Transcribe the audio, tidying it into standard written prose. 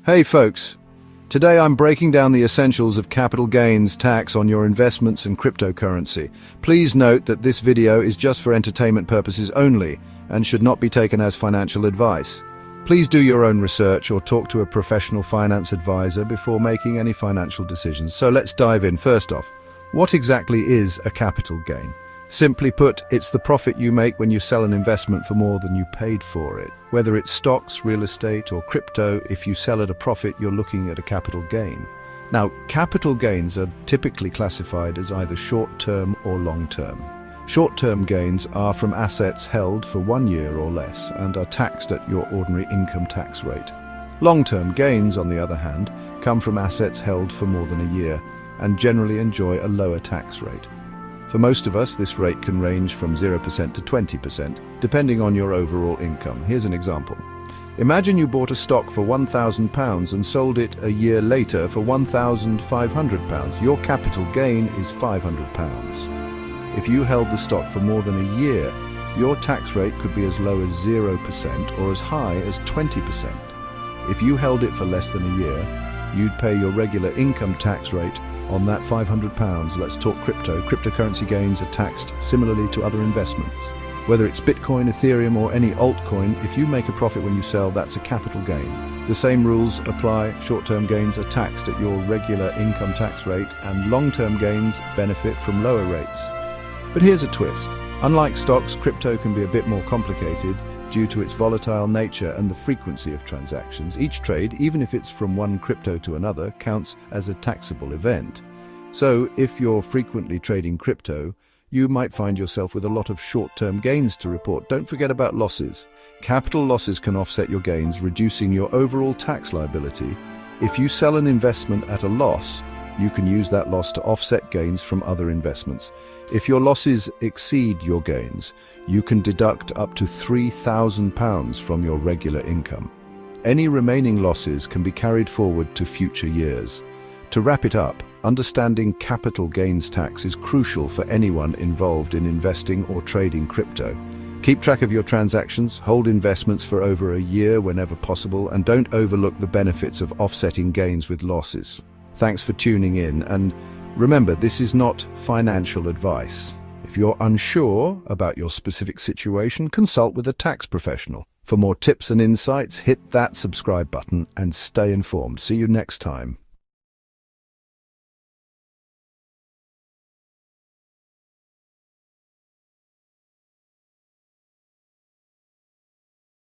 Hey folks, today I'm breaking down the essentials of capital gains tax on your investments in cryptocurrency. Please note that this video is just for entertainment purposes only and should not be taken as financial advice. Please do your own research or talk to a professional finance advisor before making any financial decisions. So let's dive in. First off, what exactly is a capital gain? Simply put, it's the profit you make when you sell an investment for more than you paid for it. Whether it's stocks, real estate, or crypto, if you sell at a profit, you're looking at a capital gain. Now, capital gains are typically classified as either short-term or long-term. Short-term gains are from assets held for 1 year or less and are taxed at your ordinary income tax rate. Long-term gains, on the other hand, come from assets held for more than a year and generally enjoy a lower tax rate. For most of us, this rate can range from 0% to 20%, depending on your overall income. Here's an example. Imagine you bought a stock for £1,000 and sold it a year later for £1,500. Your capital gain is £500. If you held the stock for more than a year, your tax rate could be as low as 0% or as high as 20%. If you held it for less than a year, you'd pay your regular income tax rate on that £500. Let's talk crypto. Cryptocurrency gains are taxed similarly to other investments. Whether it's Bitcoin, Ethereum, or any altcoin, if you make a profit when you sell, that's a capital gain. The same rules apply. Short-term gains are taxed at your regular income tax rate, and long-term gains benefit from lower rates. But here's a twist. Unlike stocks, crypto can be a bit more complicated due to its volatile nature and the frequency of transactions. Each trade, even if it's from one crypto to another, counts as a taxable event. So, if you're frequently trading crypto, you might find yourself with a lot of short-term gains to report. Don't forget about losses. Capital losses can offset your gains, reducing your overall tax liability. If you sell an investment at a loss, you can use that loss to offset gains from other investments. If your losses exceed your gains, you can deduct up to £3,000 from your regular income. Any remaining losses can be carried forward to future years. To wrap it up, understanding capital gains tax is crucial for anyone involved in investing or trading crypto. Keep track of your transactions, hold investments for over a year whenever possible, and don't overlook the benefits of offsetting gains with losses. Thanks for tuning in, and remember, this is not financial advice. If you're unsure about your specific situation, consult with a tax professional. For more tips and insights, hit that subscribe button and stay informed. See you next time.